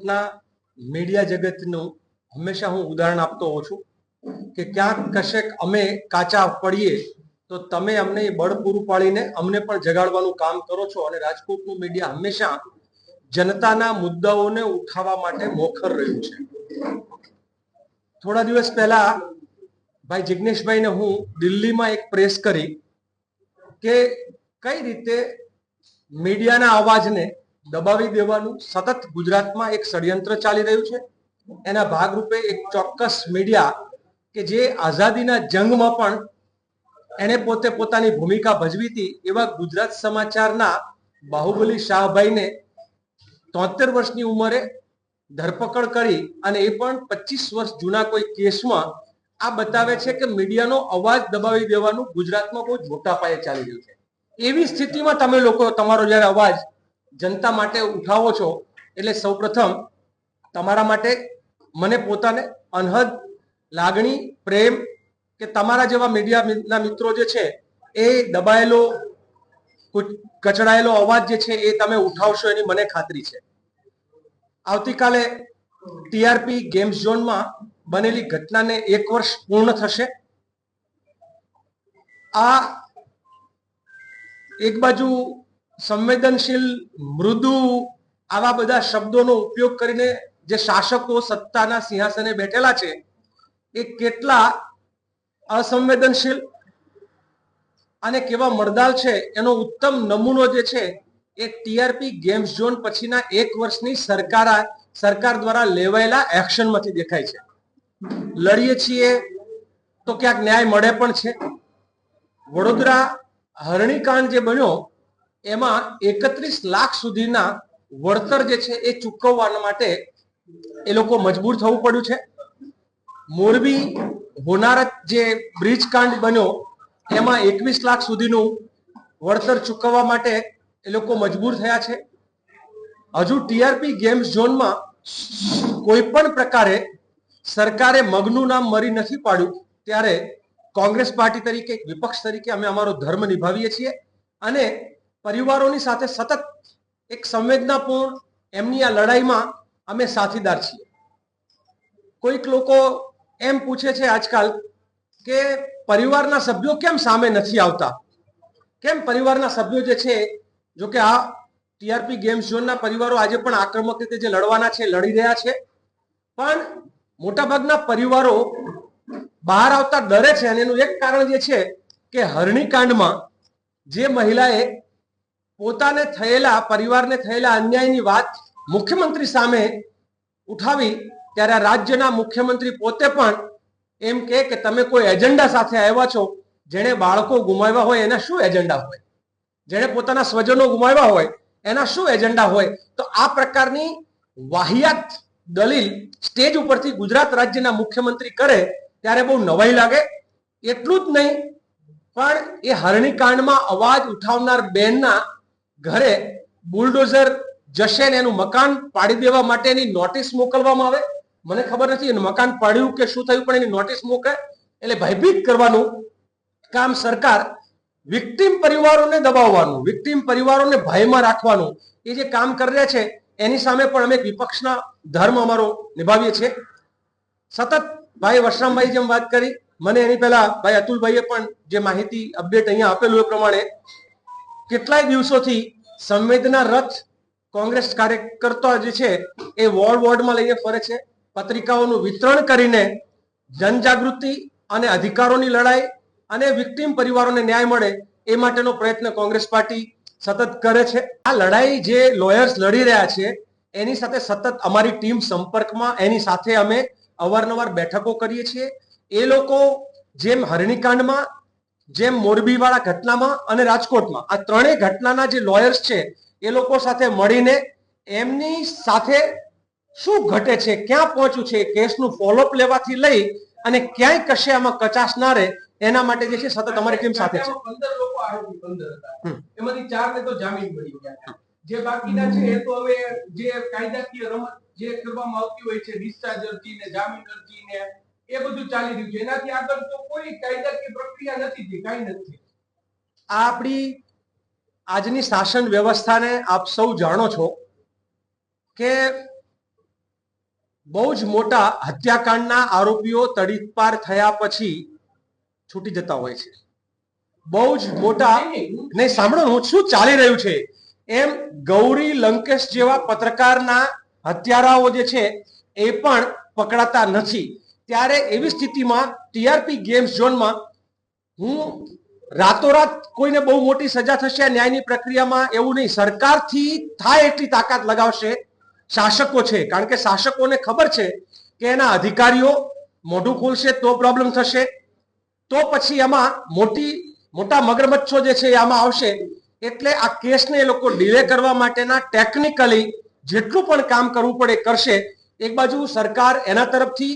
રાજકોटના media જગતનું હંમેશા હું ઉદાહરણ આપતો હોઉં છું કે ક્યાંક કશેક અમે કાચા પડીએ તો તમે અમને બળ પૂરું પાડીને અમને પણ જગાડવાનું કામ કરો છો અને રાજકોટનું મીડિયા હંમેશા જનતાના મુદ્દાઓને ઉઠાવવા માટે મોખર રહ્યું છે। થોડા દિવસ પહેલા ભાઈ જિગ્નેશભાઈને હું દિલ્હીમાં એક પ્રેસ કરી કે કઈ રીતે મીડિયાના અવાજને દબાવી દેવાનું સતત ગુજરાતમાં એક ષડયંત્ર ચાલી રહ્યું છે। એના ભાગરૂપે એક ચોક્કસ મીડિયા કે જે આઝાદીના જંગમાં પણ એને પોતે પોતાની ભૂમિકા ભજવી હતી એવા ગુજરાત સમાચારના બાહુબલી શાહભાઈને 73 વર્ષની ઉંમરે ધરપકડ કરી અને એ પણ 25 વર્ષ જૂના કોઈ કેસમાં આ બતાવે છે કે મીડિયાનો અવાજ દબાવી દેવાનું ગુજરાતમાં બહુ મોટા પાયે ચાલી રહ્યું છે। એવી સ્થિતિમાં તમે લોકો તમારો જ્યારે અવાજ જનતા માટે ઉઠાવો છો એટલે સૌપ્રથમ તમારા માટે મને પોતાને અનહદ લાગણી પ્રેમ કે તમારા જેવા મીડિયાના મિત્રો જે છે એ દબાયેલો કચડાયેલો અવાજ જે છે એ તમે ઉઠાવશો એની મને ખાતરી છે। આવતીકાલે ટીઆરપી ગેમ્સ ઝોનમાં બનેલી ઘટનાને 1 વર્ષ પૂર્ણ થશે। આ એક બાજુ સંવેદનશીલ મૃદુ આવા બધા શબ્દોનો ઉપયોગ કરીને જે શાસકો સત્તાના સિંહાસને બેઠેલા છે એ કેટલા અસંવેદનશીલ અને કેવા મર્દાલ છે એનો ઉત્તમ નમૂનો જે છે એ ટીઆરપી ગેમ્સ ઝોન પછીના 1 વર્ષની સરકાર દ્વારા લેવાયેલા એક્શનમાંથી દેખાય છે। લડીએ છીએ તો ક્યાંક ન્યાય મળે પણ છે। વડોદરા હરણીકાંડ જે બન્યો એમાં 31 લાખ સુધીના વળતર જે છે એ ચૂકવવા માટે એ લોકો મજબૂર થવું પડ્યું છે। મોરબી હોનારત જે બ્રિજ કાંડ બન્યો એમાં 21 લાખ સુધીનું વળતર ચૂકવવા માટે એ લોકો મજબૂર થયા છે। હજુ ટીઆરપી ગેમ્સ ઝોનમાં કોઈ પણ પ્રકારે સરકારે મગનું નામ મરી નથી પાડ્યું ત્યારે કોંગ્રેસ પાર્ટી તરીકે વિપક્ષ તરીકે અમે અમારો ધર્મ નિભાવીએ છીએ અને પરિવારોની સાથે સતત એક સંવેદનાપૂર્ણ એમની આ લડાઈમાં અમે સાથીદાર છીએ। કોઈક લોકો એમ પૂછે છે આજકાલ કે પરિવારના સભ્યો કેમ સામે નથી આવતા, કેમ પરિવારના સભ્યો જે છે જો કે આ ટીઆરપી ગેમ્સ ઝોનના પરિવારો આજે પણ આક્રમક રીતે જે લડવાના છે લડી રહ્યા છે પણ મોટાભાગના પરિવારો બહાર આવતા ડરે છે અને એનું એક કારણ જે છે કે હરણીકાંડમાં જે મહિલાએ પોતાને થયેલા પરિવારને થયેલા અન્યાયની વાત મુખ્યમંત્રી સામે ઉઠાવી ત્યારે આ રાજ્યના મુખ્યમંત્રી પોતે પણ એમ કે તમે કોઈ એજન્ડા સાથે આવ્યા છો। જેણે બાળકો ગુમાવ્યા હોય એના શું એજન્ડા હોય, જેણે પોતાના સ્વજનો ગુમાવ્યા હોય એના શું એજન્ડા હોય। તો આ પ્રકારની વાહિયાત દલીલ સ્ટેજ ઉપરથી ગુજરાત રાજ્યના મુખ્યમંત્રી કરે ત્યારે બહુ નવાઈ લાગે। એટલું જ નહીં પણ એ હરણીકાંડમાં અવાજ ઉઠાવનાર બેનના ઘરે બુલડોઝર જશે ને એનું મકાન પાડી દેવા માટેની નોટિસ મોકલવામાં આવે। મને ખબર નથી એનું મકાન પાડ્યું કે શું થયું પણ એની નોટિસ મોકલે એટલે ભયભીત કરવાનું કામ સરકાર, વિક્ટિમ પરિવારોને દબાવવાનું, વિક્ટિમ પરિવારોને ભયમાં રાખવાનું એ જે કામ કરી રહ્યા છે એની સામે પણ અમે વિપક્ષના ધર્મ અમારો નિભાવીએ છીએ। સતત ભાઈ વશરામભાઈ જેમ વાત કરી, મને એની પહેલા ભાઈ અતુલભાઈએ પણ જે માહિતી અપડેટ અહીંયા આપેલું એ પ્રમાણે કેટલાય દિવસોથી સંવેદના રથ કોંગ્રેસ કાર્યકર્તા જે છે એ વોર્ડમાં લઈને ફરે છે। પત્રિકાઓનું વિતરણ કરીને જનજાગૃતિ અને અધિકારોની લડાઈ અને વિક્ટિમ પરિવારોને ન્યાય મળે એ માટેનો પ્રયત્ન કોંગ્રેસ પાર્ટી સતત કરે છે। આ લડાઈ જે લોયર્સ લડી રહ્યા છે એની સાથે સતત અમારી ટીમ સંપર્કમાં, એની સાથે અમે અવારનવાર બેઠકો કરીએ છીએ। એ લોકો જેમ હરણીકાંડમાં, જેમ મોરબીવાળા ઘટનામાં અને રાજકોટમાં આ ત્રણેય ઘટનાના જે લોયર્સ છે એ લોકો સાથે મળીને એમની સાથે શું ઘટે છે, ક્યાં પહોંચ્યું છે, કેસનું ફોલોઅપ લેવાથી લઈ અને ક્યાંય કશે આમાં કચાશ ના રહે એના માટે જે છે સતત અમારી ટીમ સાથે છે। 15 લોકો આરોપી 15 હતા, એમાંથી 4 ને તો જામીન મળી ગયા, જે બાકીના છે એ તો હવે જે કાયદાકીય રમત જે કરવામાં આવતી હોય છે, ડિસ્ચાર્જ અરજી ને જામીન અરજી ને એ બધું ચાલી રહ્યું છે। એનાથી આગળ તો કોઈ કાયદાકીય પ્રક્રિયા નથી થઈ, કાઈ નથી। આ આપણી આજની શાસન વ્યવસ્થાને આપ સૌ જાણો છો કે બહુ જ મોટા હત્યાકાંડના આરોપીઓ તડીપાર થયા પછી છૂટી જતા હોય છે. બહુ જ મોટા નહીં, સાંભળો હું શું ચાલી રહ્યું છે એમ. ગૌરી લંકેશ જેવા પત્રકારના હત્યારાઓ જે છે એ પણ પકડાતા નથી. ત્યારે એવી સ્થિતિમાં ટીઆરપી ગેમ્સ ઝોનમાં હું રાતોરાત કોઈને બહુ મોટી સજા થશે ન્યાયની પ્રક્રિયામાં એવું નહીં. સરકારથી થાય એટલી તાકાત લગાવશે શાસકો છે, કારણ કે શાસકોને ખબર છે કે એના અધિકારીઓ મોઢું ખોલશે તો પ્રોબ્લેમ થશે, તો પછી એમાં મોટા મગરમચ્છો જે છે એ આમાં આવશે. એટલે આ કેસને એ લોકો ડિલે કરવા માટેના ટેકનિકલી જેટલું પણ કામ કરવું પડે કરશે. એક બાજુ સરકાર એના તરફથી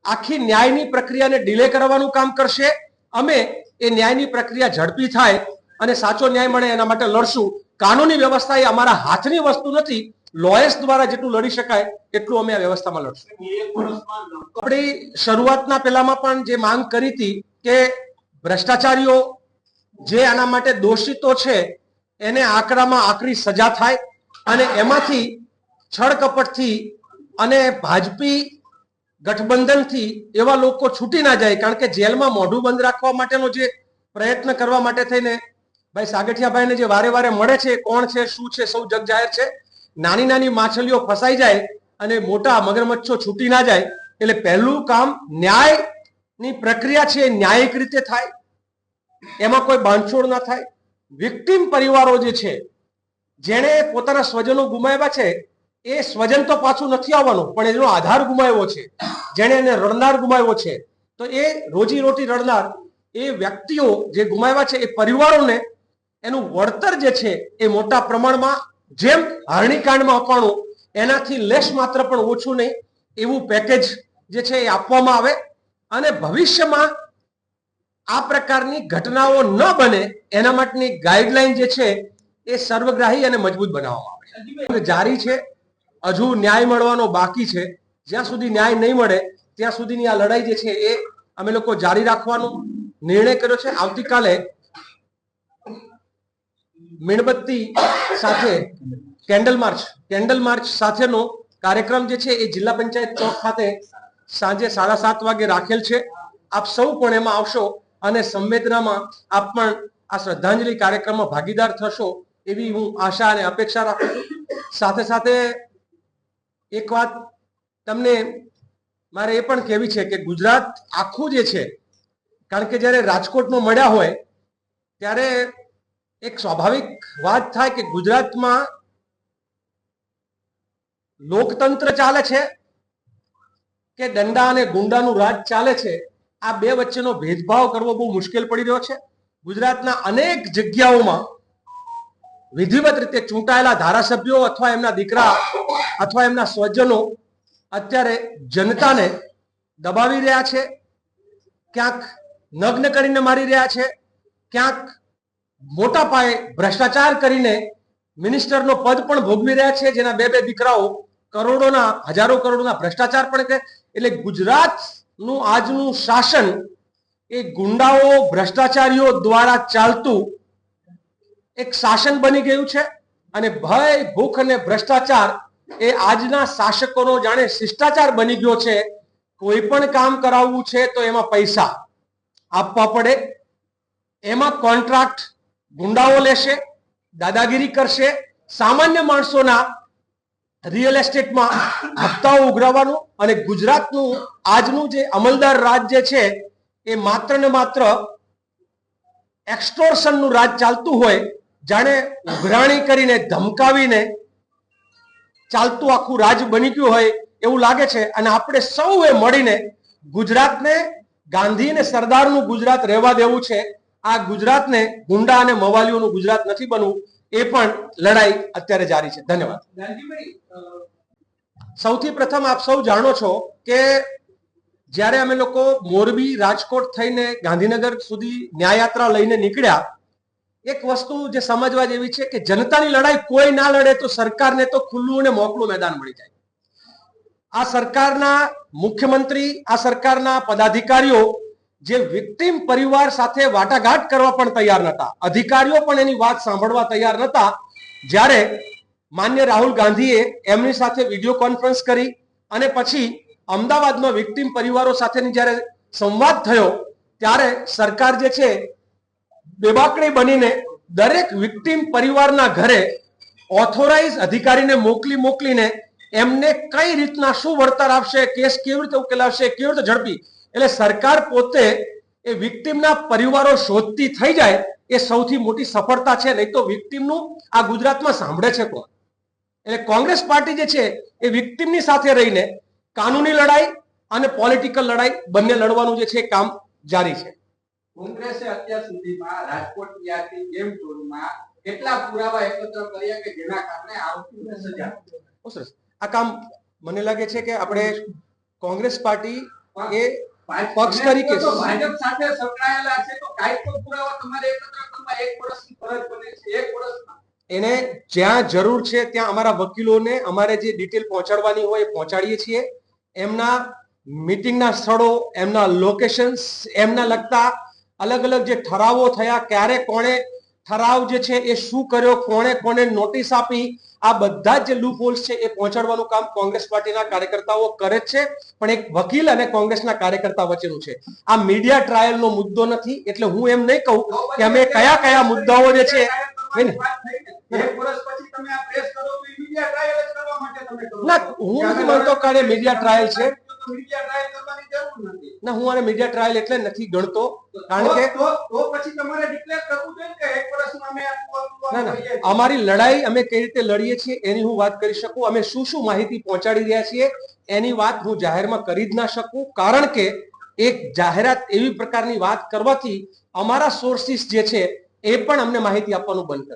આખી ન્યાયની પ્રક્રિયાને ડિલે કરવાનું કામ કરશે. અમે એ ન્યાયની પ્રક્રિયા ઝડપી થાય અને સાચો ન્યાય મળે એના માટે લડશું. કાનૂની વ્યવસ્થા એ અમારા હાથની વસ્તુ નથી. લોયર્સ દ્વારા જેટલું લડી શકાય એટલું અમે આ વ્યવસ્થામાં લડશું. આપણી શરૂઆતના પહેલામાં પણ જે માંગ કરી હતી કે ભ્રષ્ટાચારીઓ જે આના માટે દોષિતો છે એને આકરામાં આકરી સજા થાય અને એમાંથી છળકપટથી અને ભાજપી ગઠબંધનથી એવા લોકો છૂટી ના જાય. કારણ કે જેલમાં મોઢું બંધ રાખવા માટેનો જે પ્રયત્ન કરવા માટે થઈને ભાઈ સાગઠિયાભાઈને જે વારે વારે મળે છે, કોણ છે શું છે સૌ જગ જાહેર છે. નાની નાની માછલીઓ ફસાઈ જાય અને મોટા મગરમચ્છો છૂટી ના જાય. એટલે પહેલું કામ ન્યાયની પ્રક્રિયા છે ન્યાયિક રીતે થાય, એમાં કોઈ બાંધછોડ ના થાય. વિક્ટિમ પરિવારો જે છે જેણે પોતાના સ્વજનો ગુમાવ્યા છે એ સ્વજન તો પાછું નથી આવવાનું, પણ એનો આધાર ગુમાવ્યો છે, જેણે એને રડનાર ગુમાવ્યો છે, તો એ રોજી રોટી રડનાર એ વ્યક્તિઓ જે ગુમાવ્યા છે એ પરિવારોને એનું વળતર જે છે એ મોટા પ્રમાણમાં જેમ હરણીકાંડમાં આપવાનું એનાથી લેશ માત્ર પણ ઓછું નહીં એવું પેકેજ જે છે એ આપવામાં આવે અને ભવિષ્યમાં આ પ્રકારની ઘટનાઓ ન બને એના માટેની ગાઈડલાઈન જે છે એ સર્વગ્રાહી અને મજબૂત બનાવવામાં આવે. જારી છે, હજુ ન્યાય મળવાનો બાકી છે. જ્યાં સુધી ન્યાય નહીં મળે ત્યાં સુધીની આ લડાઈ જે છે એ અમે લોકો જારી રાખવાનો નિર્ણય કર્યો છે. આવતીકાલે મીણબત્તી સાથે કેન્ડલ માર્ચ સાથેનો કાર્યક્રમ જે છે એ જિલ્લા પંચાયત ચોક ખાતે સાંજે 7:30 વાગે રાખેલ છે. આપ સૌ પણ એમાં આવશો અને સંવેદનામાં આપ પણ આ શ્રદ્ધાંજલિ કાર્યક્રમમાં ભાગીદાર થશો એવી હું આશા અને અપેક્ષા રાખું છું. સાથે સાથે એક વાત તમને મારે એ પણ કહેવી છે કે ગુજરાત આખું જે છે, કારણ કે જ્યારે રાજકોટમાં મળ્યા હોય ત્યારે એક સ્વાભાવિક વાત થાય કે ગુજરાતમાં લોકતંત્ર ચાલે છે કે દંડા અને ગુંડાનું રાજ ચાલે છે. આ બે વચ્ચેનો ભેદભાવ કરવો બહુ મુશ્કેલ પડી રહ્યો છે. ગુજરાતના અનેક જગ્યાઓમાં વિધિવત રીતે ચૂંટાયેલા ધારાસભ્યો અથવા એમના દીકરા અથવા એમના સ્વજનો અત્યારે જનતાને દબાવી રહ્યા છે, ક્યાંક નગ્ન કરીને મારી રહ્યા છે, ક્યાંક મોટા પાયે ભ્રષ્ટાચાર કરીને મિનિસ્ટરનો પદ પણ ભોગવી રહ્યા છે, જેના બે દીકરાઓ કરોડોના હજારો કરોડોના ભ્રષ્ટાચાર પણ છે. એટલે ગુજરાતનું આજનું શાસન એ ગુંડાઓ ભ્રષ્ટાચારીઓ દ્વારા ચાલતું એક શાસન બની ગયું છે અને ભય ભૂખ અને ભ્રષ્ટાચાર એ આજના શાસકોનો જાણે શિષ્ટાચાર બની ગયો છે. કોઈ પણ કામ કરાવવું છે તો એમાં પૈસા આપવા પડે, એમાં કોન્ટ્રાક્ટ ગુંડાઓ લેશે, દાદાગીરી કરશે, સામાન્ય માણસોના રિયલ એસ્ટેટમાં હપ્તાઓ ઉઘરાવવાનું. અને ગુજરાતનું આજનું જે અમલદાર રાજ જે છે એ માત્ર ને માત્ર એક્સટોર્શનનું રાજ ચાલતું હોય, જાણે ઉઘરાણી કરીને ધમકાવીને ચાલતું આખું રાજ બની ગયું હોય એવું લાગે છે. અને આપણે સૌએ મળીને ગુજરાતને ગાંધી અને સરદારનું ગુજરાત રહેવા દેવું છે. આ ગુજરાતને ગુંડા અને મવાલીઓનું ગુજરાત નથી બનવું. એ પણ લડાઈ અત્યારે જારી છે. ધન્યવાદ. સૌથી પ્રથમ આપ સૌ જાણો છો કે જ્યારે અમે લોકો મોરબી રાજકોટ થઈને ગાંધીનગર સુધી ન્યાયયાત્રા લઈને નીકળ્યા, એક વસ્તુ જે સમજવા જેવી છે કે જનતાની લડાઈ કોઈ ના લડે તો સરકારને તો ખુલ્લું અને મોકળું મેદાન મળી જાય. આ સરકારના મુખ્યમંત્રી, આ સરકારના પદાધિકારીઓ જે વિક્ટિમ પરિવાર સાથે વાટાઘાટ કરવા પણ તૈયાર નહોતા, અધિકારીઓ પણ એની વાત સાંભળવા તૈયાર નહોતા. જ્યારે માન્ય રાહુલ ગાંધીએ એમની સાથે વિડીયો કોન્ફરન્સ કરી અને પછી અમદાવાદમાં વિક્ટીમ પરિવારો સાથેની જ્યારે સંવાદ થયો ત્યારે સરકાર જે છે બેબાકડી બનીને દરેક વિક્ટીમ પરિવારના ઘરે ઓથોરાઇઝ અધિકારીને મોકલીને એમને કઈ રીતના શું વળતર આપશે, કેસ કેવી રીતે ઉકેલાવશે, કેવી રીતે ઝડપી, એટલે સરકાર પોતે એ વિક્ટીમના પરિવારો શોધતી થઈ જાય એ સૌથી મોટી સફળતા છે. નહીં તો વિક્ટીમનું આ ગુજરાતમાં સાંભળે છે કોણ? એટલે કોંગ્રેસ પાર્ટી જે છે એ વિક્ટીમની સાથે રહીને કાનૂની લડાઈ અને પોલિટિકલ લડાઈ બંને લડવાનું જે છે કામ જારી છે. કોંગ્રેસે અત્યાર સુધીમાં રાજકોટ યાત્રી ગેમ ઝોનમાં કેટલા પુરાવા એકત્ર કર્યા કે જેના કારણે આરોપીને સજા? બહુ સરસ. આ કામ મને લાગે છે કે આપણે કોંગ્રેસ પાર્ટી એ પક્ષ તરીકે ભાજપ સાથે સંકળાયેલા છે તો કાંઈ તો પુરાવા તમારે એકત્ર કરવા 1 વર્ષની ફરજ બને છે. 1 વર્ષમાં એને જ્યાં જરૂર છે ત્યાં અમારા વકીલોને અમારે જે ડિટેલ પહોંચાડવાની હોય એ પહોંચાડીએ છીએ. એમના મીટિંગના સ્થળો, એમના લોકેશન્સ, એમના લગતા અલગ અલગ જે ઠરાવો થયા, ક્યારે કોણે ઠરાવ જે છે એ શું કર્યો, કોણે નોટિસ આપી, આ બધા જ જે લૂપ હોલ્સ છે એ પહોંચાડવાનું કામ કોંગ્રેસ પાર્ટીના કાર્યકર્તાઓ કરે જ છે. પણ એક વકીલ અને કોંગ્રેસના કાર્યકર્તા વચ્ચેનું છે. આ મીડિયા ટ્રાયલનો મુદ્દો નથી. એટલે હું એમ નહીં કહું કે અમે કયા કયા મુદ્દાઓ જે છે ના, હું નથી માનતો કે મીડિયા ટ્રાયલ છે. ના, હું આને મીડિયા ટ્રાયલ એટલે નથી ગણતો, કારણ કે અમારી લડાઈ અમે કઈ રીતે લડીએ છીએ એની હું વાત કરી શકું. અમે શું માહિતી પહોંચાડી રહ્યા છીએ એની વાત હું જાહેરમાં કરી જ ના શકું, કારણ કે એક જાહેરાત એવી પ્રકારની વાત કરવાથી અમારા સોર્સિસ જે છે એ પણ અમને માહિતી આપવાનું બંધ કરે.